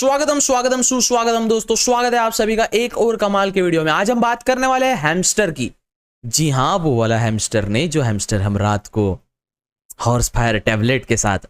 स्वागतम स्वागतम सुस्वागतम दोस्तों, स्वागत है आप सभी का एक और कमाल के वीडियो में। आज हम बात करने वाले हैं हैमस्टर की। जी हाँ, वो वाला हैमस्टर नहीं जो हैमस्टर हम रात को हॉर्स फायर टैबलेट के साथ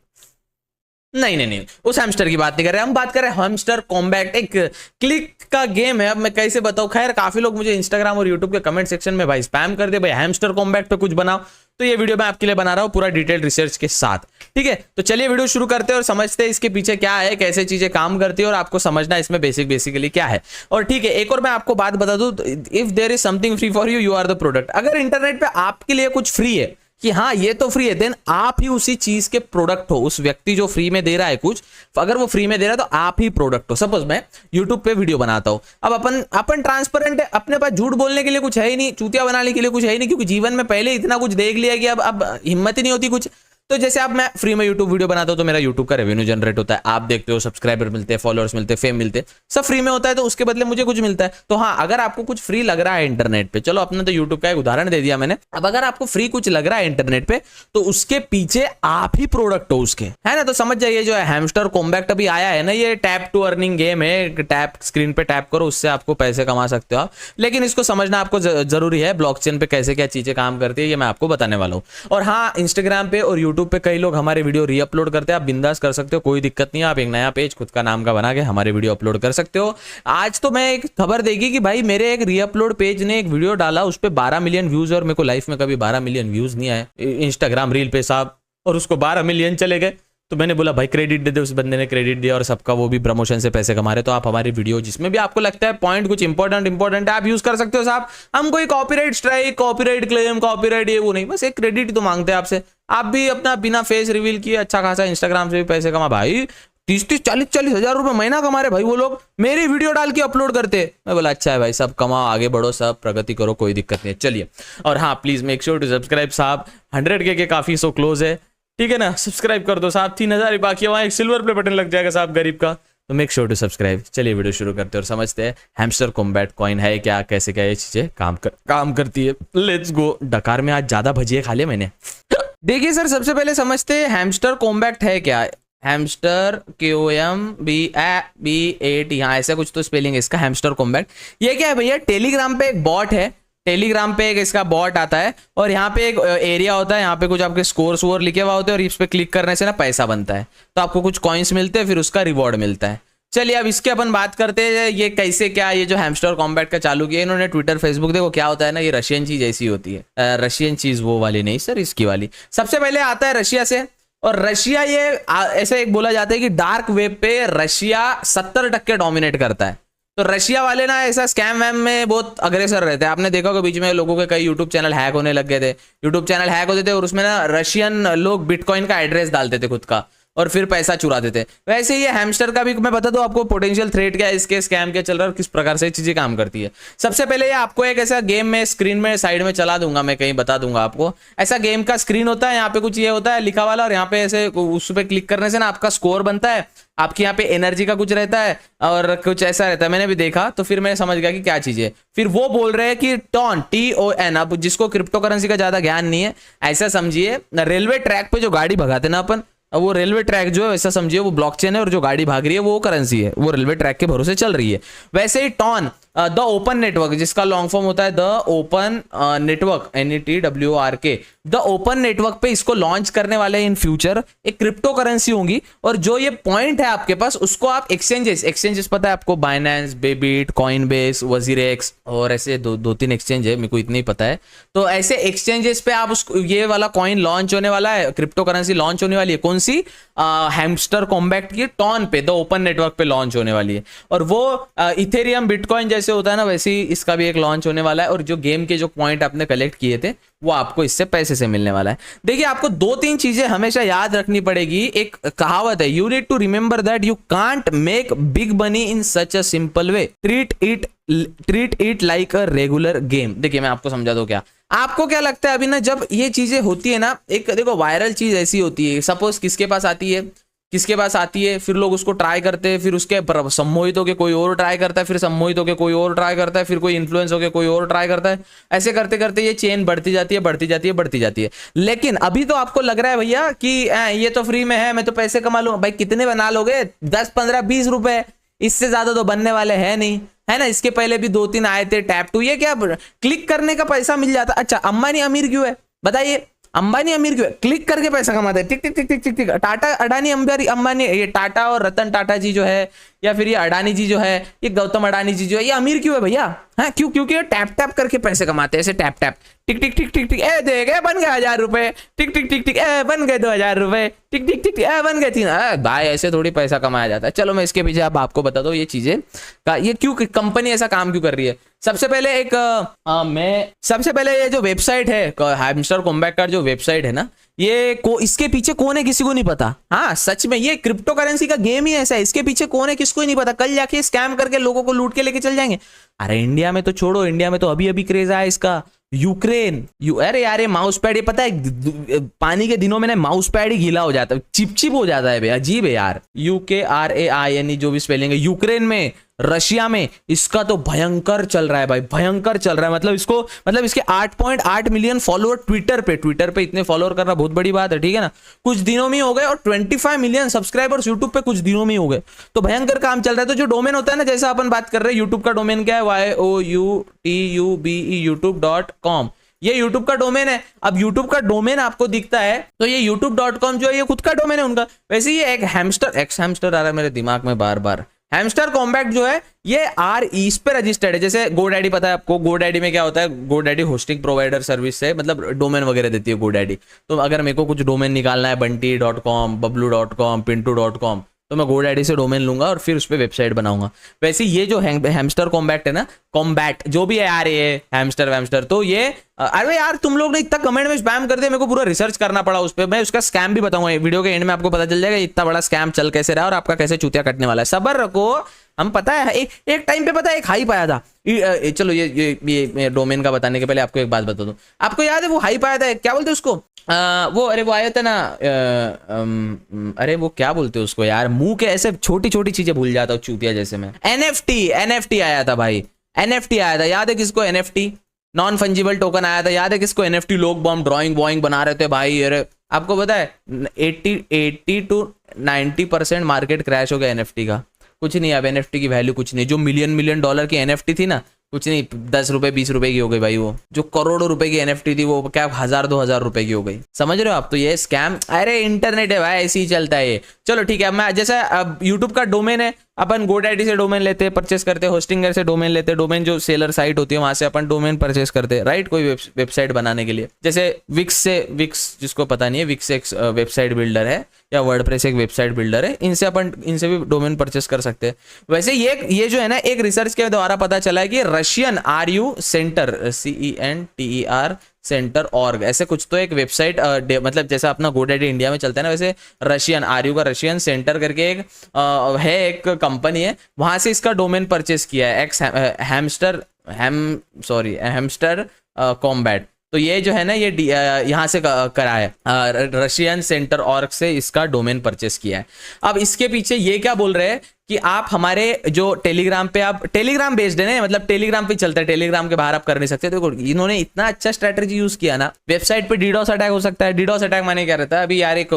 नहीं, उस हैमस्टर की बात नहीं कर रहे। हम बात कर रहे हैं हैमस्टर कॉम्बैट। एक क्लिक का गेम है। अब मैं कैसे बताऊं। खैर, काफी लोग मुझे इंस्टाग्राम और यूट्यूब के कमेंट सेक्शन में भाई स्पैम कर दे, भाई हैमस्टर कॉम्बैट पे कुछ बनाओ। तो ये वीडियो मैं आपके लिए बना रहा हूं पूरा डिटेल रिसर्च के साथ। ठीक है, तो चलिए वीडियो शुरू करते हैं और समझते हैं इसके पीछे क्या है, कैसे चीजें काम करती है और आपको समझना इसमें बेसिकली क्या है। और ठीक है, एक और मैं आपको बात बता दूं, if there is something free for you, you are the product. अगर इंटरनेट पे आपके लिए कुछ फ्री है कि हाँ ये तो फ्री है, देन आप ही उसी चीज के प्रोडक्ट हो। उस व्यक्ति जो फ्री में दे रहा है कुछ, अगर वो फ्री में दे रहा है तो आप ही प्रोडक्ट हो। सपोज मैं यूट्यूब पे वीडियो बनाता हूं, अब अपन ट्रांसपेरेंट है, अपने पास झूठ बोलने के लिए कुछ है ही नहीं, चूतिया बनाने के लिए कुछ है ही नहीं, क्योंकि जीवन में पहले इतना कुछ देख लिया कि अब हिम्मत ही नहीं होती कुछ। तो जैसे अब मैं फ्री में यूट्यूब वीडियो बनाता हूं तो मेरा यूट्यूब का रेवेन्यू जनरेट होता है, आप देखते हो, सब्सक्राइबर मिलते हैं, फॉलोअर्स मिलते हैं, फेम मिलते हैं, सब फ्री में होता है, तो उसके बदले मुझे कुछ मिलता है। तो हाँ, अगर आपको कुछ फ्री लग रहा है इंटरनेट पे, चलो अपने तो यूट्यूब का एक उदाहरण दे दिया मैंने, अब अगर आपको फ्री कुछ लग रहा है इंटरनेट पे तो उसके पीछे आप ही प्रोडक्ट हो उसके, है ना। तो समझ जाइए, जो है हैमस्टर कॉम्बैट अभी आया है ना, ये टैप टू अर्निंग गेम है। टैप, स्क्रीन पे टैप करो, उससे आपको पैसे कमा सकते हो आप। लेकिन इसको समझना आपको जरूरी है, ब्लॉकचेन पे कैसे क्या चीजें काम करती है ये मैं आपको बताने वाला हूँ। और हाँ, इंस्टाग्राम पे और यूट्यूब पे कई लोग हमारे वीडियो रीअपलोड करते हैं, आप बिंदास कर सकते हो, कोई दिक्कत नहीं है। आप एक नया पेज खुद का नाम का बना के हमारे वीडियो अपलोड कर सकते हो। आज तो मैं एक खबर देगी कि भाई मेरे एक रीअपलोड पेज ने एक वीडियो डाला, उस पर 12 मिलियन व्यूज, और मेरे को लाइफ में कभी 12 मिलियन व्यूज नहीं आए इंस्टाग्राम रील पे साहब, और उसको 12 मिलियन चले गए। तो मैंने बोला भाई क्रेडिट दे दे, उस बंदे ने क्रेडिट दिया और सबका, वो भी प्रमोशन से पैसे कमा रहे। तो आप हमारी वीडियो जिसमें भी आपको लगता है पॉइंट कुछ इंपॉर्टेंट है, आप यूज कर सकते हो साहब। हम कोई copyright strike, copyright claim, copyright ये वो नहीं, बस एक क्रेडिट तो मांगते हैं आपसे। आप भी अपना बिना फेस रिवील किए अच्छा खासा इंस्टाग्राम से भी पैसे कमा। भाई 30-40 हजार रुपए महीना कमा रहे भाई वो लोग, मेरी वीडियो डाल के अपलोड करते। मैं बोला अच्छा है भाई, सब कमाओ, आगे बढ़ो, सब प्रगति करो, कोई दिक्कत नहीं है। चलिए, और हाँ please make sure to subscribe साहब। 100K के काफी सो क्लोज है, ठीक है ना। सब्सक्राइब कर दो साहब, 3000 ही बाकी है, वहां एक सिल्वर प्ले बटन लग जाएगा साहब गरीब का, तो मेक श्योर टू सब्सक्राइब। चलिए वीडियो शुरू करते हैं और समझते हैं हैमस्टर कॉम्बैट कॉइन है क्या, कैसे क्या ये चीजें काम करती है। Let's go. डकार में आज ज्यादा भजिए खा लिया मैंने। देखिए सर, सबसे पहले समझते हैं हैमस्टर कॉम्बैट है क्या। हैमस्टर KOMBAT, यहाँ ऐसा कुछ तो स्पेलिंग है इसका, हैमस्टर कॉम्बैट। ये क्या है भैया, टेलीग्राम पे एक बॉट है, टेलीग्राम पे एक इसका बॉट आता है, और यहाँ पे एक एरिया होता है, यहाँ पे कुछ आपके स्कोर लिखे हुआ होते हैं, और इस पे क्लिक करने से ना पैसा बनता है, तो आपको कुछ कॉइन्स मिलते हैं, फिर उसका रिवॉर्ड मिलता है। चलिए अब इसके अपन बात करते हैं, ये कैसे क्या, ये जो हैमस्टर कॉम्बैट का चालू किया इन्होंने ट्विटर फेसबुक, देखो क्या होता है ना, ये रशियन चीज ऐसी होती है, रशियन चीज वो वाली नहीं सर, इसकी वाली। सबसे पहले आता है रशिया से, और रशिया ये ऐसे एक बोला जाता है कि डार्क वेब पे रशिया 70% डोमिनेट करता है। तो रशिया वाले ना ऐसा स्कैम वैम में बहुत अग्रेसर रहते हैं। आपने देखा होगा बीच में लोगों के कई यूट्यूब चैनल हैक होने लग गए थे, यूट्यूब चैनल हैक होते थे और उसमें ना रशियन लोग बिटकॉइन का एड्रेस डालते थे खुद का, और फिर पैसा चुराते थे। वैसे ये हैमस्टर का भी मैं बता दूं आपको पोटेंशियल थ्रेट क्या है, इसके स्कैम क्या चल रहा है और किस प्रकार से चीजें काम करती है। सबसे पहले ये आपको एक ऐसा गेम में स्क्रीन में साइड में चला दूंगा, मैं कहीं बता दूंगा आपको। ऐसा गेम का स्क्रीन होता है, यहाँ पे कुछ ये होता है लिखा वाला, और यहाँ पे ऐसे उस पर क्लिक करने से ना आपका स्कोर बनता है, आपकी यहाँ पे एनर्जी का कुछ रहता है और कुछ ऐसा रहता है। मैंने भी देखा तो फिर मैं समझ गया कि क्या चीज है। फिर वो बोल रहे हैं कि TON, अब जिसको क्रिप्टो करेंसी का ज्यादा ज्ञान नहीं है, ऐसा समझिए रेलवे ट्रैक पे जो गाड़ी भगाते ना अपन, अब वो रेलवे ट्रैक जो है ऐसा समझिए वो ब्लॉकचेन है, और जो गाड़ी भाग रही है वो करेंसी है, वो रेलवे ट्रैक के भरोसे चल रही है। वैसे ही टॉन, द ओपन नेटवर्क, जिसका लॉन्ग फॉर्म होता है the open network, NETWORK, the open network पे इसको लॉन्च करने वाले इन फ्यूचर एक क्रिप्टो करेंसी होंगी, और जो ये पॉइंट है आपके पास उसको आप एक्सचेंजेस पता है आपको, बाइनेंस, बेबिट, कॉइनबेस, वजीरेक्स, और ऐसे दो तीन एक्सचेंज है, मेरे को इतना ही पता है। तो ऐसे एक्सचेंजेस पे आप उसको, ये वाला कॉइन लॉन्च होने वाला है, क्रिप्टो करेंसी लॉन्च होने वाली है, कौन सी, हैमस्टर कॉम्बैट की टॉन पे, द ओपन नेटवर्क पे लॉन्च होने वाली है। और वो इथेरियम बिटकॉइन जैसे होता है ना, वैसे ही इसका भी एक लॉन्च होने वाला है, और जो गेम के जो पॉइंट आपने कलेक्ट किए थे वो आपको इससे पैसे से मिलने वाला है। देखिए आपको 2-3 चीजें हमेशा याद रखनी पड़ेगी। एक कहावत है, you need to remember that you can't make big money in such a simple way, treat it like a regular game. देखिए मैं आपको समझा दूं क्या, आपको क्या लगता है अभी ना, जब ये चीजें होती है ना, एक देखो वायरल चीज ऐसी होती है, सपोज किसके पास आती है, फिर लोग उसको ट्राई करते हैं, फिर उसके सम्मोहित होकर कोई और ट्राई करता है, फिर सम्मोहित होकर कोई और ट्राई करता है, फिर कोई इन्फ्लुएंस होकर कोई और ट्राई करता है। ऐसे करते करते ये चेन बढ़ती जाती है। लेकिन अभी तो आपको लग रहा है भैया कि ये तो फ्री में है, मैं तो पैसे कमा लूंगा। भाई कितने बना लोगे, 10, 15, 20 रुपए, इससे ज्यादा तो बनने वाले हैं नहीं, है ना। इसके पहले भी 2-3 आए थे टैप टू, ये क्या क्लिक करने का पैसा मिल जाता। अच्छा अंबानी अमीर क्यों है बताइए, अंबानी अमीर क्यों है? क्लिक करके पैसा कमाते हैं, टिक टिक टिक टिक टिक टिक। टाटा अडानी अंबानी, ये टाटा और रतन टाटा जी जो है, या फिर ये अडानी जी जो है, ये गौतम अडानी जी जो है, ये अमीर क्यों है भैया? हाँ क्यों? क्योंकि ये टैप टैप करके पैसे कमाते हैं, ऐसे टैप टैप, टिक टिक टिक टिक टिक, ए दे गए बन गए 1000 रुपए, टिक टिक टिक टिक, ए बन गए 2000 रुपए, टिक टिक टिक, ए बन गए 3। भाई ऐसे थोड़ी पैसा कमाया जाता है। चलो मैं इसके पीछे अब आपको बता दूं ये चीजें का, ये क्यों कंपनी ऐसा काम क्यों कर रही है। सबसे पहले ये जो वेबसाइट है हैमस्टर कॉम्बैट का, जो वेबसाइट है ना, ये इसके पीछे कौन है किसी को नहीं पता। हाँ सच में ये क्रिप्टो करेंसी का गेम ही ऐसा है, इसके पीछे कौन है किसको ही नहीं पता। कल जाके स्कैम करके लोगों को लूट के लेके चल जाएंगे। अरे इंडिया में तो छोड़ो, इंडिया में तो अभी अभी क्रेज आया इसका, यूक्रेन। अरे यार ये माउस पैड, ये पता है पानी के दिनों में ना माउस पैड ही गीला हो जाता है, चिपचिप हो जाता है भाई, अजीब है यार। UKRAIN जो भी स्पेलिंग है। यूक्रेन में, रशिया में इसका तो भयंकर चल रहा है भाई, भयंकर चल रहा है। मतलब इसके 8.8 मिलियन फॉलोअर ट्विटर पे इतने फॉलोअर करना बहुत बड़ी बात है, ठीक है ना। कुछ दिनों में हो गए, और 25 मिलियन सब्सक्राइबर्स यूट्यूब पे कुछ दिनों में हो गए, तो भयंकर काम चल रहा है। तो जो डोमेन होता है ना, जैसा अपन बात कर रहे हैं, यूट्यूब का डोमेन क्या है, YOUTUBE youtube.com, ये YouTube का डोमेन है। अब YouTube का डोमेन आपको दिखता है, तो ये youtube.com जो है ये खुद का डोमेन है उनका। वैसे ये एक हैमस्टर आ रहा है मेरे दिमाग में बार बार। हैमस्टर कॉम्बैट जो है ये इस पे रजिस्टर्ड है। जैसे GoDaddy पता है आपको, GoDaddy में क्या होता है, GoDaddy होस्टिंग प्रोवाइडर सर्विस है, मतलब डोमेन वगैरह देती है GoDaddy। तो अगर मेरे को कुछ डोमेन निकालना है, bunty.com, bablu.com, pintu.com, तो मैं GoDaddy से डोमेन लूंगा और फिर उस पर वेबसाइट बनाऊंगा। वैसे ये जो हैमस्टर कॉम्बैट है ना, कॉम्बैट जो भी है यार, ये हैमस्टर, तो ये अरे यार तुम लोग ने इतना कमेंट में स्पैम कर दिया, मेरे को पूरा रिसर्च करना पड़ा उस पर। मैं उसका स्कैम भी बताऊंगा वीडियो के एंड में, आपको पता चल जाएगा इतना बड़ा स्कैम चल कैसे रहा और आपका कैसे चूतिया कटने वाला है। सबर रखो, हम पता है एक टाइम पे पता है एक हाइप आया था। चलो ये डोमेन का बताने के पहले आपको एक बात बता दूं। आपको याद है वो हाइप आया था, क्या बोलते हैं उसको, वो आया था ना, अरे वो क्या बोलते हैं उसको यार, मुंह के ऐसे छोटी छोटी चीजें भूल जाता हूँ चूतिया जैसे मैं। NFT आया था भाई, NFT आया था, याद है किसको? NFT नॉन फंजिबल टोकन आया था, याद है किसको? NFT लोग बम ड्राइंग वॉइंग बना रहे थे भाई। अरे आपको पता है 80 to 90% मार्केट क्रैश हो गया NFT का। कुछ नहीं, अब NFT की वैल्यू कुछ नहीं। जो मिलियन डॉलर की NFT थी ना, कुछ नहीं, 10 रुपए 20 रुपए की हो गई भाई। वो जो करोड़ों रुपए की NFT थी, वो क्या 1000-2000 रुपए की हो गई। समझ रहे हो आप? तो ये स्कैम, अरे इंटरनेट है भाई, ऐसे ही चलता है ये। चलो ठीक है, अब मैं जैसा अब यूट्यूब का डोमेन है, अपन GoDaddy से डोमेन लेते हैं, परचेस करते हैं, होस्टिंगर से डोमेन लेते हैं, डोमेन जो सेलर साइट होती है वहां से अपन डोमेन परचेस करते हैं, राइट। कोई वेबसाइट बनाने के लिए, जैसे विक्स जिसको पता नहीं है, विक्स एक वेबसाइट बिल्डर है, या वर्डप्रेस एक वेबसाइट बिल्डर है, इनसे भी डोमेन परचेस कर सकते हैं। वैसे ये जो है ना, एक रिसर्च के द्वारा पता चला है कि Russian RU centre, CENTER centre org, ऐसे कुछ तो एक वेबसाइट, मतलब जैसा अपना GoDaddy इंडिया में चलता है ना, वैसे रशियन RU का रशियन सेंटर करके एक कंपनी है, वहां से इसका डोमेन परचेस किया है, हैमस्टर कॉम्बैट। तो ये जो है ना, ये यहाँ से करा है, रशियन सेंटर ऑर्ग से इसका डोमेन परचेस किया है। अब इसके पीछे ये क्या बोल रहे हैं कि आप हमारे जो टेलीग्राम पे, आप टेलीग्राम बेस्ड है ना, मतलब टेलीग्राम पे चलता है, टेलीग्राम के बाहर आप कर नहीं सकते। तो इन्होंने इतना अच्छा स्ट्रेटेजी यूज किया ना, वेबसाइट पे डीडोस अटैक हो सकता है। डीडोस अटैक माने क्या रहता है, अभी यार एक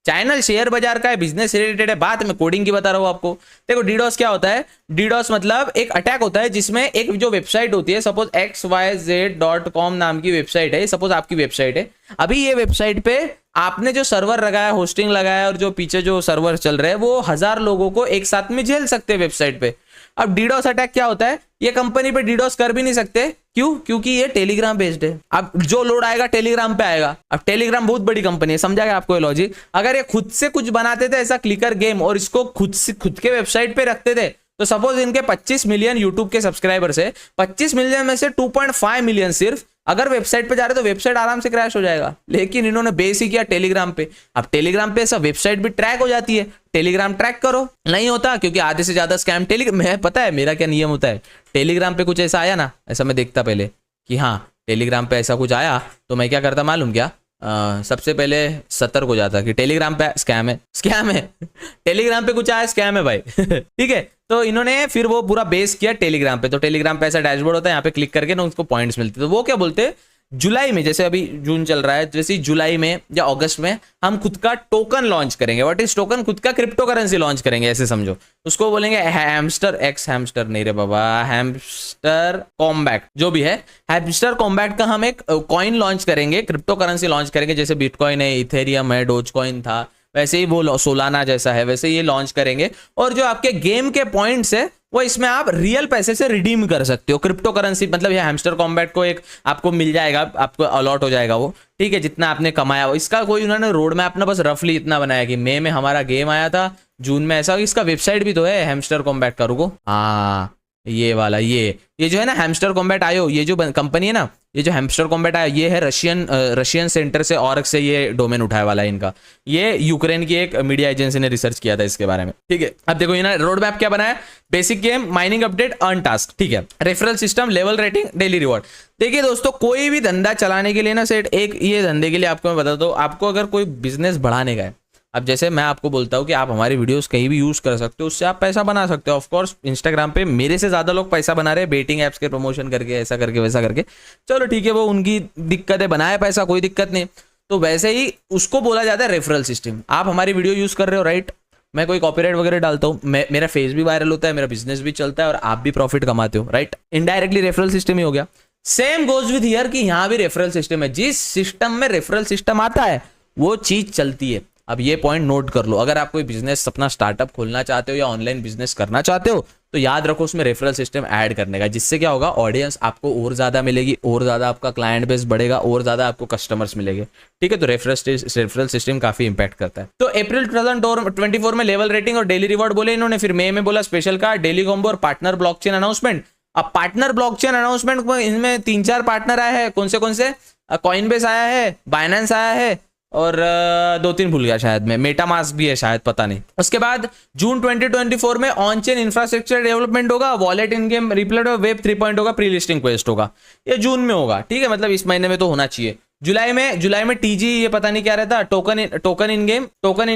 चैनल शेयर बाजार का है, बिजनेस से रिलेटेड है, बात मैं कोडिंग की बता रहा हूँ आपको। देखो डीडोस क्या होता है, डीडोस मतलब एक अटैक होता है जिसमें एक जो वेबसाइट होती है, सपोज xyz.com नाम की वेबसाइट है, सपोज आपकी वेबसाइट है। अभी ये वेबसाइट पे आपने जो सर्वर लगाया, होस्टिंग लगाया, और जो पीछे जो सर्वर चल रहे हैं, वो 1000 लोगों को एक साथ में झेल सकते हैं वेबसाइट पे। अब डीडोस अटैक क्या होता है, ये कंपनी पे डीडोस कर भी नहीं सकते, क्यों? क्योंकि ये टेलीग्राम बेस्ड है। अब जो लोड आएगा टेलीग्राम पे आएगा। अब टेलीग्राम बहुत बड़ी कंपनी है, समझा गया आपको ये लॉजिक? अगर ये खुद से कुछ बनाते थे ऐसा क्लिकर गेम, और इसको खुद के वेबसाइट पे रखते थे, तो सपोज इनके 25 मिलियन यूट्यूब के सब्सक्राइबर्स है, 25 मिलियन में से 2.5 मिलियन सिर्फ अगर वेबसाइट पे जा रहे तो वेबसाइट आराम से क्रैश हो जाएगा। लेकिन इन्होंने बेस ही किया टेलीग्राम पे। अब टेलीग्राम पे ऐसा वेबसाइट भी ट्रैक हो जाती है, टेलीग्राम ट्रैक करो, नहीं होता क्योंकि आधे से ज्यादा स्कैम टेलीग्राम में। पता है मेरा क्या नियम होता है, टेलीग्राम पे कुछ ऐसा आया ना, ऐसा मैं देखता पहले कि हाँ टेलीग्राम पे ऐसा कुछ आया, तो मैं क्या करता मालूम क्या, सबसे पहले सतर्क हो जाता कि टेलीग्राम पे स्कैम है टेलीग्राम पे कुछ आया, स्कैम है भाई ठीक है। तो इन्होंने फिर वो पूरा बेस किया टेलीग्राम पे। तो टेलीग्राम पे ऐसा डैशबोर्ड होता है, यहाँ पे क्लिक करके ना उसको पॉइंट्स मिलते। तो वो क्या बोलते, जुलाई में, जैसे अभी जून चल रहा है, जैसे जुलाई में या अगस्त में हम खुद का टोकन लॉन्च करेंगे। What is token? खुद का क्रिप्टो करेंसी लॉन्च करेंगे, ऐसे समझो। उसको बोलेंगे हैमस्टर एक्स, हैमस्टर नहीं रे बाबा, हैमस्टर कॉम्बैक्ट, जो भी है हैमस्टर कॉम्बैक्ट का हम एक कॉइन लॉन्च करेंगे, क्रिप्टो करेंसी लॉन्च करेंगे। जैसे बिटकॉइन है, इथेरियम है, डोज कॉइन था, वैसे ही वो सोलाना जैसा है, वैसे ये लॉन्च करेंगे। और जो आपके गेम के पॉइंट्स है वो इसमें आप रियल पैसे से रिडीम कर सकते हो। क्रिप्टो करेंसी मतलब ये हैमस्टर कॉम्बैट को एक आपको मिल जाएगा, आपको अलॉट हो जाएगा वो, ठीक है, जितना आपने कमाया हो। इसका कोई उन्होंने रोड मैप ना बस रफली इतना बनाया कि मई में हमारा गेम आया था, जून में ऐसा। इसका वेबसाइट भी तो है हैमस्टर कॉम्बैट का, रुको, हाँ ये वाला, ये जो है ना हैमस्टर कॉम्बैट आयो, ये जो कंपनी है ना, ये जो हैमस्टर कॉम्बैट आया, ये है रशियन सेंटर से ऑर्ग से ये डोमेन उठाया वाला है इनका। ये यूक्रेन की एक मीडिया एजेंसी ने रिसर्च किया था इसके बारे में, ठीक है। अब देखो ये ना रोड मैप क्या बनाया, basic game, mining update, earn task, ठीक है, referral system, level rating, daily reward. देखिए दोस्तों, कोई भी धंधा चलाने के लिए ना सेट, एक ये धंधे के लिए आपको मैं बताता हूँ, आपको अगर कोई बिजनेस बढ़ाने का है, अब जैसे मैं आपको बोलता हूँ कि आप हमारी वीडियोस कहीं भी यूज कर सकते हो, उससे आप पैसा बना सकते हो। ऑफ कोर्स इंस्टाग्राम पे मेरे से ज्यादा लोग पैसा बना रहे हैं बेटिंग एप्स के प्रमोशन करके, ऐसा करके वैसा करके, चलो ठीक है, वो उनकी दिक्कत है, बनाया पैसा, कोई दिक्कत नहीं। तो वैसे ही उसको बोला जाता है रेफरल सिस्टम। आप हमारी वीडियो यूज कर रहे हो, राइट, मैं कोई कॉपीराइट वगैरह डालता हूँ, मेरा फेस भी वायरल होता है, मेरा बिजनेस भी चलता है और आप भी प्रॉफिट कमाते हो, राइट, इनडायरेक्टली रेफरल सिस्टम ही हो गया। सेम गोज विद हियर कि यहाँ भी रेफरल सिस्टम है। जिस सिस्टम में रेफरल सिस्टम आता है वो चीज चलती है। अब ये पॉइंट नोट कर लो, अगर आप कोई बिजनेस अपना स्टार्टअप खोलना चाहते हो या ऑनलाइन बिजनेस करना चाहते हो तो याद रखो उसमें रेफरल सिस्टम ऐड करने का, जिससे क्या होगा, ऑडियंस आपको और ज्यादा मिलेगी, और ज्यादा आपका क्लाइंट बेस बढ़ेगा, और ज्यादा आपको कस्टमर्स मिलेंगे, ठीक है। तो रेफरल सिस्टम काफी इंपैक्ट करता है। तो अप्रैल 2024 में लेवल रेटिंग और डेली रिवॉर्ड बोले इन्होंने, फिर मई में बोला स्पेशल कार्ड, डेली कॉम्बो और पार्टनर ब्लॉकचेन अनाउंसमेंट। अब पार्टनर ब्लॉकचेन अनाउंसमेंट में इनमें 3-4 पार्टनर आए हैं, कौन से कॉइनबेस आया है, बाइनेंस आया है और 2-3 भूल गया शायद मैं, मेटामास्क भी है शायद, पता नहीं। उसके बाद जून 2024 में ऑन चेन इंफ्रास्ट्रक्चर डेवलपमेंट होगा, वॉलेट इन गेम रिप्लेट और वेब 3 होगा, प्री लिस्टिंग क्वेस्ट होगा, ये जून में होगा, ठीक है, मतलब इस महीने में तो होना चाहिए। जुलाई में टीजी, ये पता नहीं क्या रहता, टोकन इन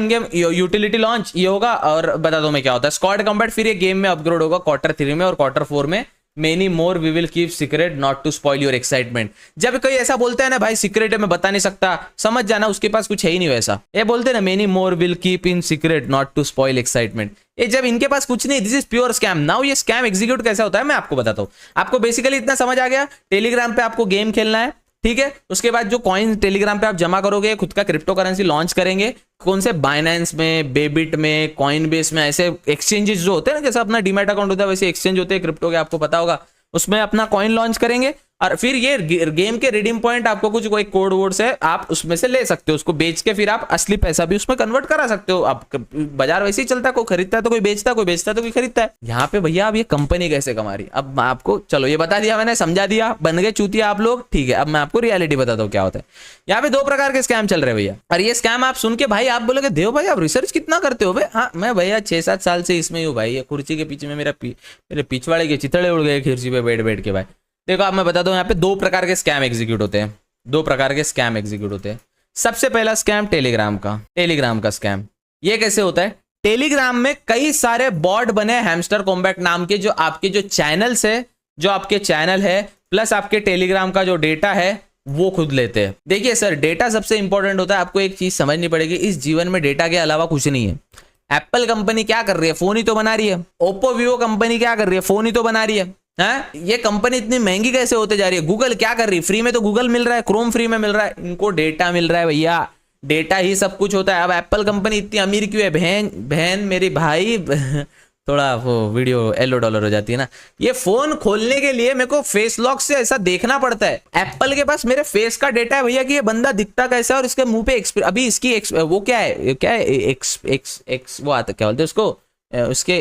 गेम यूटिलिटी लॉन्च ये होगा। और बता दो मैं क्या होता है, स्क्वाड कॉम्बैट, फिर ये गेम में अपग्रेड होगा Q3 में, और Q4 में many more we will keep secret not to spoil your excitement. जब कोई ऐसा बोलता है ना भाई सीक्रेट है मैं बता नहीं सकता, समझ जाना उसके पास कुछ है ही नहीं वैसा। ये बोलते हैं ना many more will keep in secret not to spoil excitement, ये जब इनके पास कुछ नहीं, this is pure scam. Now ये स्कैम एग्जीक्यूट कैसा होता है मैं आपको बताता हूँ। आपको बेसिकली इतना समझ आ गया, टेलीग्राम पे आपको गेम खेलना है, ठीक है। उसके बाद जो कॉइन टेलीग्राम पे आप जमा करोगे, खुद का क्रिप्टो करेंसी लॉन्च करेंगे, कौन से बाइनेंस में, बेबिट में, कॉइनबेस में, ऐसे एक्सचेंजेस जो होते हैं ना, जैसे अपना डीमैट अकाउंट होता है वैसे एक्सचेंज होते हैं क्रिप्टो के, आपको पता होगा, उसमें अपना कॉइन लॉन्च करेंगे। और फिर ये गेम के रिडीम पॉइंट आपको कुछ कोई कोड वोड से आप उसमें से ले सकते हो, उसको बेच के फिर आप असली पैसा भी उसमें कन्वर्ट करा सकते हो। आप बाजार वैसे ही चलता है, कोई खरीदता है तो कोई बेचता है, कोई बेचता है तो कोई खरीदता है। यहाँ पे भैया अब ये कंपनी कैसे कमा रही, अब मैं आपको, चलो ये बता दिया मैंने, समझा दिया, बन गए चूतिया आप लोग, ठीक है। अब मैं आपको रियलिटी बताता हूँ क्या होता है। यहाँ पे 2 प्रकार के स्कैम चल रहे हैं भैया, और ये स्कैम आप सुन के भाई आप बोलोगे देव भाई आप रिसर्च कितना करते हो भाई। हाँ मैं भैया 6-7 साल से इसमें हूँ भाई, ये कुर्सी के पीछे में मेरे पिछवाड़े के चितड़े उड़ गए कुर्सी पे बैठ के भाई। देखो अब मैं बता दूं, यहाँ पे 2 प्रकार के स्कैम एग्जीक्यूट होते हैं, 2 प्रकार के स्कैम एग्जीक्यूट होते हैं। सबसे पहला स्कैम टेलीग्राम का स्कैम। ये कैसे होता है, टेलीग्राम में कई सारे बॉट बने हैमस्टर कॉम्बैट नाम के, जो आपके जो चैनल्स है, जो आपके चैनल है प्लस आपके टेलीग्राम का जो डेटा है वो खुद लेते हैं। देखिए सर, डेटा सबसे इंपॉर्टेंट होता है, आपको एक चीज समझनी पड़ेगी, इस जीवन में डेटा के अलावा कुछ नहीं है। एप्पल कंपनी क्या कर रही है, फोन ही तो बना रही है। ओप्पो वीवो कंपनी क्या कर रही है, फोन ही तो बना रही है। ये कंपनी इतनी महंगी कैसे होते जा रही है। गूगल क्या कर रही है, फ्री में तो गूगल मिल रहा है, क्रोम फ्री में मिल रहा है, इनको डेटा मिल रहा है भैया, डेटा ही सब कुछ होता है। अब एप्पल कंपनी इतनी अमीर क्यों है, बहन मेरी भाई थोड़ा वो वीडियो $1 हो जाती है ना। ये फोन खोलने के लिए मेरे को फेस लॉक से ऐसा देखना पड़ता है। एप्पल के पास मेरे फेस का डेटा है भैया कि ये बंदा दिखता कैसा है और इसके मुंह पे अभी इसकी वो क्या है वो आता क्या बोलते हैं उसको, उसके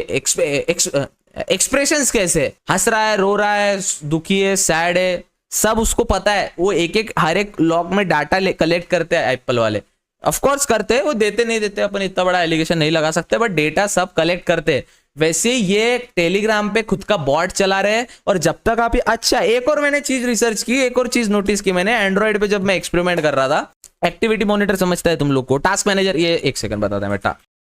एक्सप्रेशंस कैसे, हंस रहा है, रो रहा है, दुखी है, सैड है, सब उसको पता है। वो एक हर एक लॉग में डाटा कलेक्ट करते हैं एप्पल वाले, ऑफ कोर्स करते हैं, वो देते नहीं देते अपन इतना बड़ा एलिगेशन नहीं लगा सकते, बट डेटा सब कलेक्ट करते हैं। वैसे ये टेलीग्राम पे खुद का बॉट चला रहे हैं। और जब तक आप अच्छा, एक और मैंने चीज रिसर्च की, एक और चीज नोटिस की मैंने, एंड्रॉइड पे जब मैं एक्सपेरिमेंट कर रहा था, एक्टिविटी मॉनिटर समझता है तुम लोग को, टास्क मैनेजर, ये 1 सेकंड बताता है मैं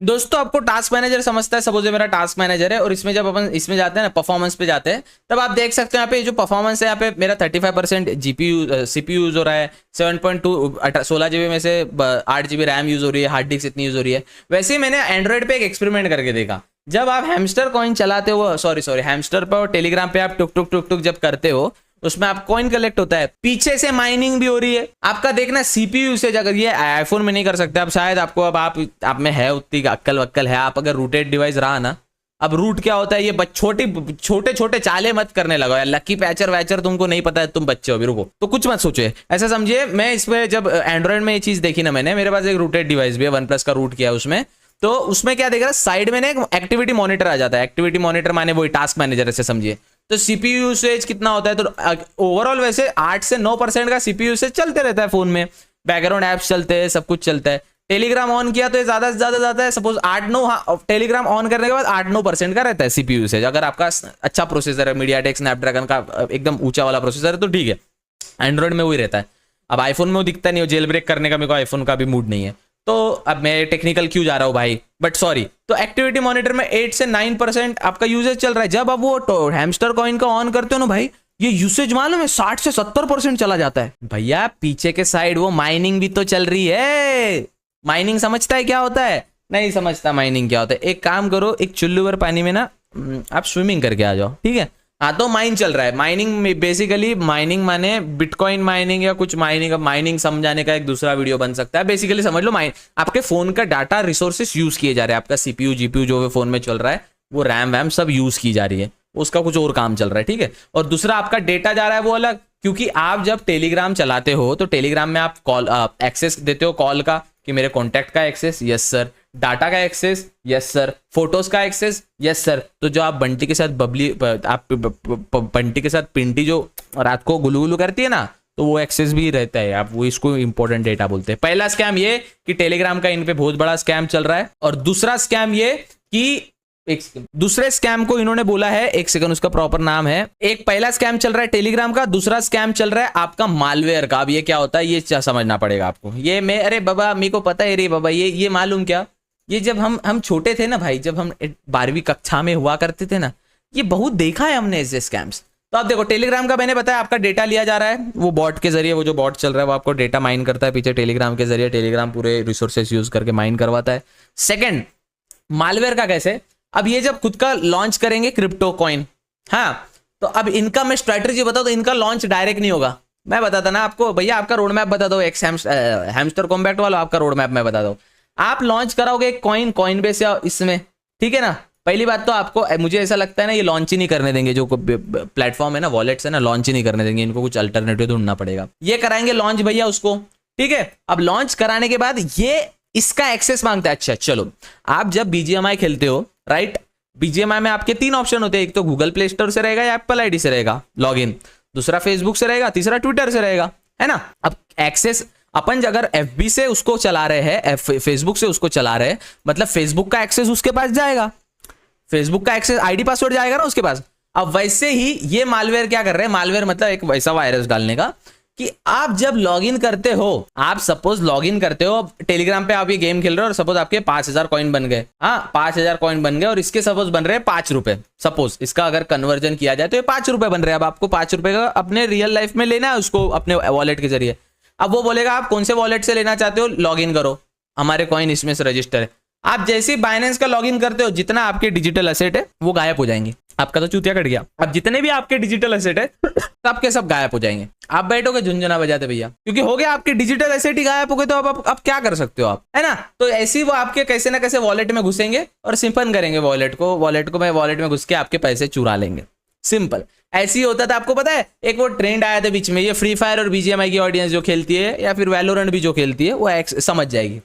दोस्तों आपको टास्क मैनेजर समझता है, सपोज मेरा टास्क मैनेजर है और इसमें जब अपन इसमें जाते हैं ना, परफॉर्मेंस पे जाते हैं, तब आप देख सकते हो यहाँ पे जो परफॉर्मेंस है, यहाँ पे मेरा 35% जीपीयू सीपीयू यूज हो रहा है, 7.2 16 GB में से 8 GB रैम यूज हो रही है, हार्ड डिस्क इतनी यूज हो रही है। वैसे ही मैंने एंड्रॉइड पे एक एक्सपेरिमेंट करके देखा। जब आप हैमस्टर कॉइन चलाते हो, सॉरी हैमस्टर पे और टेलीग्राम पे आप टुक टुक टुक टुक जब करते हो, उसमें आप कॉइन कलेक्ट होता है, पीछे से माइनिंग भी हो रही है। आपका देखना सीपीयू यूसेज, अगर ये आईफोन में नहीं कर सकते आप, शायद आपको अब आप में है उतनी अक्कल वक्कल है, आप अगर रूटेड डिवाइस रहा ना, अब रूट क्या होता है ये छोटे छोटे चाले मत करने लगा यार, लकी पैचर वैचर तुमको नहीं पता है, तुम बच्चे हो, अभी रुको। तो कुछ मत सोचो, ऐसा समझिए। मैं इस पे जब एंड्रॉइड में ये चीज देखी ना मैंने, मेरे पास एक रूटेड डिवाइस भी है, OnePlus का रूट किया उसमें, तो उसमें क्या देख रहा है, साइड में ना एक एक्टिविटी मॉनिटर आ जाता है। एक्टिविटी मॉनिटर माने वही टास्क मैनेजर ऐसे समझिए। तो सीपीयू यूसेज कितना होता है, तो ओवरऑल वैसे 8 से 9% का सीपीयू यूसेज चलते रहता है फोन में, बैकग्राउंड ऐप्स चलते हैं, सब कुछ चलता है। टेलीग्राम ऑन किया तो ये ज्यादा से ज्यादा जाता है, सपोज 8-9, टेलीग्राम ऑन करने के बाद 8-9% का रहता है सीपीयू यूसेज। अगर आपका अच्छा प्रोसेसर है, मीडियाटेक स्नैपड्रैगन का एकदम ऊंचा वाला प्रोसेसर है तो ठीक है, एंड्रॉइड में वही रहता है। अब आईफोन में वो दिखता नहीं, हो जेल ब्रेक करने का मेरे को आईफोन का भी मूड नहीं है, तो अब मैं टेक्निकल क्यों जा रहा हूं भाई, बट सॉरी। तो एक्टिविटी मॉनिटर में 8 से 9% आपका यूसेज चल रहा है। जब आप वो हैमस्टर कॉइन का ऑन करते हो ना भाई, ये यूसेज मालूम है 60 से 70% चला जाता है भैया। पीछे के साइड वो माइनिंग भी तो चल रही है। माइनिंग समझता है क्या होता है? नहीं समझता माइनिंग क्या होता है। एक काम करो, एक चुल्लू भर पानी में ना आप स्विमिंग करके आ जाओ, ठीक है। हाँ तो माइन चल रहा है। माइनिंग बेसिकली, माइनिंग माने बिटकॉइन माइनिंग या कुछ माइनिंग। अब माइनिंग समझाने का एक दूसरा वीडियो बन सकता है। बेसिकली समझ लो, आपके फोन का डाटा रिसोर्सेस यूज किए जा रहे हैं। आपका सीपीयू जीपीयू जो भी फोन में चल रहा है, वो रैम वैम सब यूज की जा रही है, उसका कुछ और काम चल रहा है, ठीक है। और दूसरा आपका डेटा जा रहा है वो अलग, क्योंकि आप जब टेलीग्राम चलाते हो तो टेलीग्राम में आप कॉल एक्सेस देते हो, कॉल का कि मेरे कॉन्टैक्ट का एक्सेस, यस सर। डाटा का एक्सेस, यस सर। फोटोज का एक्सेस, यस सर। तो जो आप बंटी के साथ बंटी के साथ पिंटी जो रात को गुलू गुलू करती है ना, तो वो एक्सेस भी रहता है। आप वो इसको इंपॉर्टेंट डेटा बोलते हैं। पहला स्कैम ये कि टेलीग्राम का इन पे बहुत बड़ा स्कैम चल रहा है, और दूसरा स्कैम ये कि दूसरे स्कैम को इन्होंने बोला है, एक सेकंड उसका प्रॉपर नाम है। एक पहला स्कैम चल रहा है टेलीग्राम का, दूसरा स्कैम चल रहा है आपका मालवेयर का। अब ये क्या होता है ये समझना पड़ेगा आपको। ये मैं, अरे बाबा मेरे को पता है रे बाबा, ये मालूम क्या, ये जब हम छोटे थे ना भाई, जब हम 12वीं कक्षा में हुआ करते थे ना, ये बहुत देखा है हमने ऐसे स्कैम्स। तो आप देखो, टेलीग्राम का मैंने बताया आपका डेटा लिया जा रहा है, वो बॉट के जरिए, वो जो बॉट चल रहा है वो आपको डेटा माइन करता है पीछे टेलीग्राम के जरिए। टेलीग्राम पूरे रिसोर्सेस यूज करके माइन करवाता है। सेकंड, मालवेयर का कैसे, अब ये जब खुद का लॉन्च करेंगे क्रिप्टो कॉइन, हाँ, तो अब इनका मैं स्ट्रेटजी बताऊं तो इनका लॉन्च डायरेक्ट नहीं होगा। मैं बताता ना आपको भैया, आपका रोड मैप बता दो, हैमस्टर कॉम्बैक्ट वाला आपका रोड मैप मैं बता दो। आप लॉन्च कराओगे एक कॉइन बेस या इसमें, ठीक है ना। पहली बात तो आपको, मुझे ऐसा लगता है ना, ये लॉन्च ही नहीं करने देंगे। जो प्लेटफॉर्म है ना, वॉलेट्स है ना, लॉन्च ही नहीं करने देंगे इनको, कुछ अल्टरनेटिव ढूंढना पड़ेगा। ये कराएंगे लॉन्च भैया उसको, ठीक है। अब लॉन्च कराने के बाद ये इसका एक्सेस मांगता है। अच्छा चलो, आप जब BGMI खेलते हो, राइट, BGMI में आपके 3 ऑप्शन होते हैं, एक तो गूगल प्ले स्टोर से रहेगा या एप्पल आईडी से रहेगा लॉगिन, दूसरा फेसबुक से रहेगा, तीसरा ट्विटर से रहेगा, है ना। अब एक्सेस अपन अगर FB से उसको चला रहे हैं, फेसबुक से उसको चला रहे हैं, मतलब फेसबुक का एक्सेस उसके पास जाएगा, फेसबुक का एक्सेस आईडी पासवर्ड जाएगा ना उसके पास। अब वैसे ही ये मालवेयर क्या कर रहे हैं, मालवेयर मतलब एक वैसा वायरस डालने का कि आप जब लॉगिन करते हो, आप सपोज लॉगिन करते हो टेलीग्राम पे, आप ये गेम खेल रहे हो और सपोज आपके 5000 कॉइन बन गए, हाँ 5000 कॉइन बन गए, और इसके सपोज बन रहे हैं 5 रुपए। सपोज इसका अगर कन्वर्जन किया जाए तो ये 5 रुपए बन रहे हैं। अब आपको 5 रुपए का अपने रियल लाइफ में लेना है उसको अपने वॉलेट के जरिए। अब वो बोलेगा आप कौन से वॉलेट से लेना चाहते हो, लॉगिन करो, हमारे कॉइन इसमें से रजिस्टर है। आप जैसे ही बाइनेंस का लॉगिन करते हो, जितना आपके डिजिटल एसेट है वो गायब हो जाएंगे। आपका तो चूतिया कट गया। अब जितने भी आपके डिजिटल एसेट है सब के सब गायब हो जाएंगे। आप बैठोगे झुंझुना बजाते भैया, क्योंकि हो गया आपके डिजिटल एसेट ही गायब हो गए। तो अब क्या कर सकते हो आप, है ना। तो ऐसे ही वो आपके कैसे ना कैसे वॉलेट में घुसेंगे और सिंपल करेंगे वॉलेट को मैं वॉलेट में घुस के आपके पैसे चुरा लेंगे। सिंपल ऐसे ही होता था। आपको पता है एक वो ट्रेंड आया था बीच में, ये फ्री फायर और BGMI की ऑडियंस जो खेलती है, या फिर वैलोरेंट भी जो खेलती है, वो समझ जाएगी,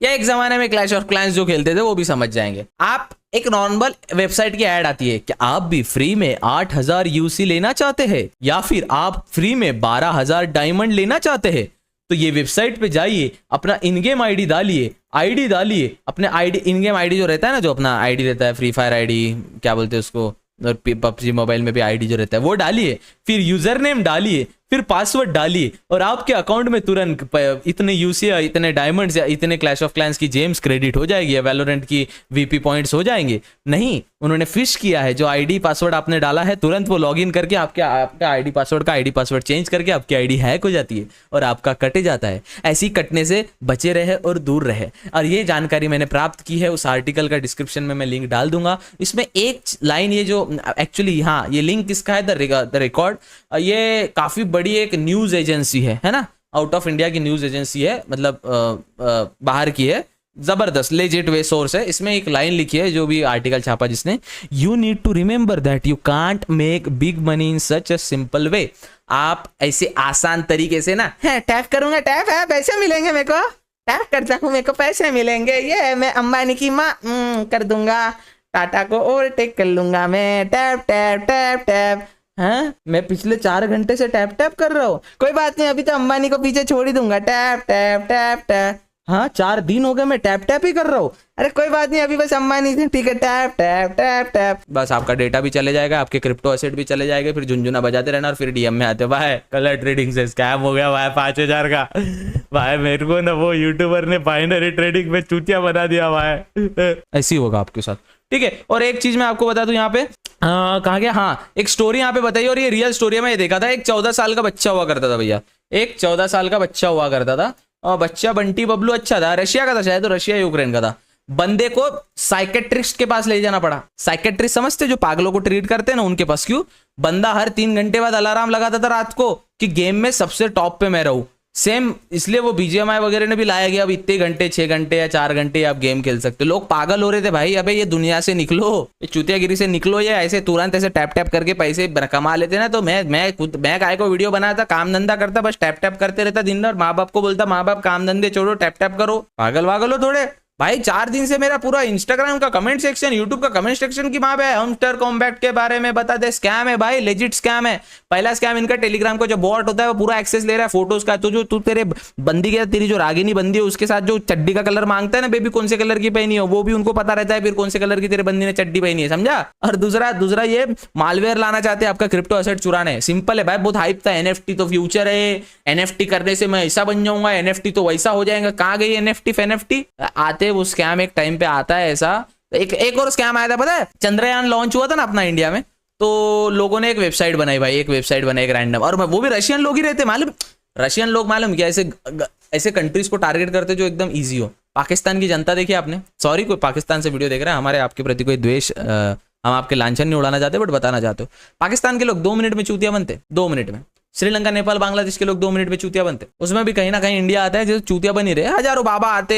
या एक जमाने में क्लैश ऑफ क्लैंस जो खेलते थे वो भी समझ जाएंगे। आप एक नॉर्मल वेबसाइट की ऐड आती है कि आप भी फ्री में 8000 UC लेना चाहते हैं, या फिर आप फ्री में 12000 डायमंड लेना चाहते हैं, तो ये वेबसाइट पे जाइए, अपना इन गेम आईडी डालिए, अपने आईडी, इन गेम आईडी जो रहता है ना, जो अपना आईडी रहता है, फ्री फायर आईडी क्या बोलते हैं उसको, और PUBG मोबाइल में भी आईडी जो रहता है वो डालिए, फिर यूजर नेम डालिए, फिर पासवर्ड डालिए और आपके अकाउंट में तुरंत इतने यूसी, इतने डायमंड्स या इतने क्लैश ऑफ क्लैंस की जेम्स क्रेडिट हो जाएगी या वैलोरेंट की वीपी पॉइंट्स हो जाएंगे। नहीं, उन्होंने फिश किया है। जो आईडी पासवर्ड आपने डाला है तुरंत वो लॉगिन करके आपका आईडी पासवर्ड चेंज करके आपकी आईडी हैक हो जाती है और आपका कटे जाता है। ऐसी कटने से बचे रहे और दूर रहे। और ये जानकारी मैंने प्राप्त की है, उस आर्टिकल का डिस्क्रिप्शन में मैं लिंक डाल दूंगा। इसमें एक लाइन, ये जो एक्चुअली हाँ ये लिंक किसका है, द रिकॉर्ड, ये काफी बड़ी एक न्यूज एजेंसी है ना, आउट ऑफ इंडिया की न्यूज एजेंसी है, मतलब बाहर की है, जबरदस्त लेजिट वे सोर्स है। इसमें एक लाइन लिखी है जो भी आर्टिकल छापा जिसने, you need to remember that you can't make big money in such a simple way. आप ऐसे आसान तरीके से ना टैप करूंगा, टैप है पैसे मिलेंगे मेरे को, टैप करता हूँ मेरे को पैसे मिलेंगे, ये मैं अंबानी की माँ कर दूंगा, टाटा को ओवरटेक कर लूंगा मैं, टैप टैप टैप टैप। हाँ, मैं पिछले 4 घंटे से टैप टैप कर रहा हूँ, कोई बात नहीं अभी तो अंबानी को पीछे छोड़ ही दूंगा, टैप टैप टैप टैप। हाँ 4 दिन हो गए मैं टैप टैप ही कर रहा हूँ, अरे कोई बात नहीं अभी बस अंबानी से, ठीक है टैप टैप टैप टैप। बस आपका डेटा भी चले जाएगा, आपके क्रिप्टो एसेट भी चले जाएंगे, फिर झुनझुना बजाते रहना और फिर डीएम में आते, भाई कलर ट्रेडिंग से स्कैम हो गया भाई 5000 का, भाई मेरे को ना वो यूट्यूबर ने बाइनरी ट्रेडिंग में चूतिया बना दिया भाई। ऐसी होगा आपके साथ, ठीक है। और एक चीज मैं आपको बता दूं यहाँ पे, कहाँ गया, हाँ एक स्टोरी यहाँ पे बताइए, और ये रियल स्टोरी है। मैं ये देखा था, एक 14 साल का बच्चा हुआ करता था भैया, एक 14 साल का बच्चा हुआ करता था, और बच्चा बंटी बबलू अच्छा था, रशिया का था शायद, तो रशिया यूक्रेन का था। बंदे को साइकेट्रिस्ट के पास ले जाना पड़ा। साइकेट्रिस्ट समझते, जो पागलों को ट्रीट करते हैं ना, उनके पास। क्यों? बंदा हर 3 घंटे बाद अलार्म लगाता था रात को कि गेम में सबसे टॉप पे मैं रहूं। सेम इसलिए वो बीजीएमआई वगैरह ने भी लाया गया, अब इतने घंटे 6 घंटे या 4 घंटे आप गेम खेल सकते हो। लोग पागल हो रहे थे भाई, अबे ये दुनिया से निकलो, ये चूतियागिरी से निकलो, ये ऐसे तुरंत ऐसे टैप टैप करके पैसे कमा लेते ना। तो मैं काय को वीडियो बनाया था, काम धंधा करता, बस टैप टैप करते रहता दिन भर, माँ बाप को बोलता माँ बाप काम धंधे छोड़ो टैप टैप करो, पागल वागल हो थोड़े भाई। 4 दिन से मेरा पूरा इंस्टाग्राम का कमेंट सेक्शन, यूट्यूब का कमेंट सेक्शन की वहां पे हैमस्टर कॉम्बैट के बारे में बता दे, स्कैम है भाई, लेजिट स्कैम है। पहला स्कैम इनका टेलीग्राम का जो बॉट होता है वो पूरा एक्सेस ले रहा है फोटोज का। तो जो तू तेरे बंदी के, तेरी जो रागिनी बंदी है उसके साथ जो चड्डी का कलर मांगता है ना, बेबी कौन से कलर की पहनी हो, वो भी उनको पता रहता है फिर कौन से कलर की तेरे बंदी ने चड्डी पहनी है, समझा। और दूसरा ये मालवेयर लाना चाहते हैं आपका क्रिप्टो एसेट चुराने। सिंपल है भाई, बहुत हाइप था, एनएफटी तो फ्यूचर है, एनएफटी करने से मैं ऐसा बन जाऊंगा, एनएफटी तो वैसा हो जाएगा। कहाँ गई एनएफटी आते वो स्कैम एक टाइम पे आता है ऐसा। एक और स्कैम आया था पता है, चंद्रयान लॉन्च हुआ था ना अपना इंडिया में, तो लोगों ने एक वेबसाइट बनाई भाई, एक वेबसाइट बनाई एक रैंडम, और वो भी रशियन लोग ही रहते मालूम। रशियन लोग मालूम क्या, ऐसे कंट्रीज को टारगेट करते जो एकदम इजी हो। पाकिस्तान की जनता देखी आपने, सॉरी कोई पाकिस्तान से वीडियो देख रहा है, हमारे आपके प्रति कोई द्वेष, हम आपके लांछन नहीं उड़ाना चाहते बट बताना चाहते हो। पाकिस्तान के लोग 2 मिनट में चूतिया बनते, 2 मिनट में। श्रीलंका नेपाल बांग्लादेश के लोग 2 मिनट में चूतिया बनते। उसमें भी कहीं ना कहीं इंडिया आता है जो चूतिया बनी रहे। हजारों बाबा आते,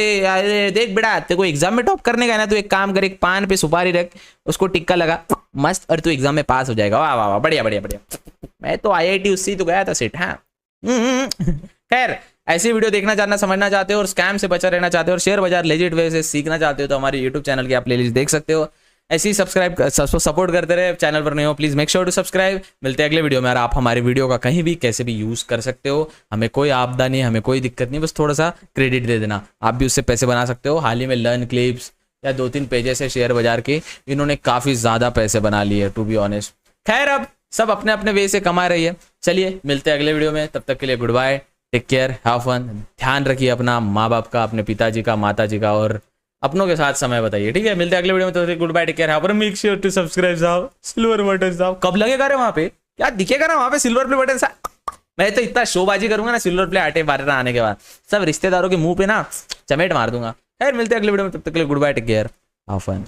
देख बेटा आते, कोई एग्जाम में टॉप करने का ना, तो एक काम कर, एक पान पे सुपारी रख, उसको टिक्का लगा मस्त, और तू एग्जाम में पास हो जाएगा। वाह वाह वाह, बढ़िया बढ़िया बढ़िया। मैं तो IIT उससे ही तो गया था सेट। हाँ खैर, ऐसी वीडियो देखना, जानना, समझना चाहते हो और स्कैम से बचा रहना चाहते हो और शेयर बाजार लेजिट वे से सीखना चाहते हो तो हमारे यूट्यूब चैनल की आप प्लेलिस्ट देख सकते हो। ऐसे ही सपोर्ट करते रहे। चैनल पर नहीं हो please make sure to subscribe. मिलते हैं अगले वीडियो में। और आप हमारे वीडियो का कहीं भी कैसे भी यूज कर सकते हो, हमें कोई आपदा नहीं, हमें कोई दिक्कत नहीं, बस थोड़ा सा क्रेडिट दे देना, आप भी उससे पैसे बना सकते हो। हाल ही में लर्न क्लिप्स या 2-3 पेजेस है शेयर बाजार के, इन्होंने काफी ज्यादा पैसे बना लिए टू बी ऑनेस्ट। खैर, अब सब अपने अपने वे से कमा रही है। चलिए मिलते हैं अगले वीडियो में, तब तक के लिए goodbye, take care, have fun. ध्यान रखिए अपना, माँ बाप का, अपने पिताजी का, माता जी का, और अपनों के साथ समय बताइए। ठीक है, मिलते हैं अगले वीडियो में, तो goodbye, take care, have fun, make sure to subscribe साहब। सिल्वर बटन साहब कब लगेगा रे वहां पे, क्या दिखेगा ना वहां पे सिल्वर प्ले बटन साहब। मैं तो इतना शोबाजी करूंगा ना सिल्वर प्ले आटे बारे आने के बाद, सब रिश्तेदारों के मुंह पे ना चमेट मार दूंगा। खैर मिलते हैं अगले वीडियो में, तब तक के लिए goodbye, take care, have fun.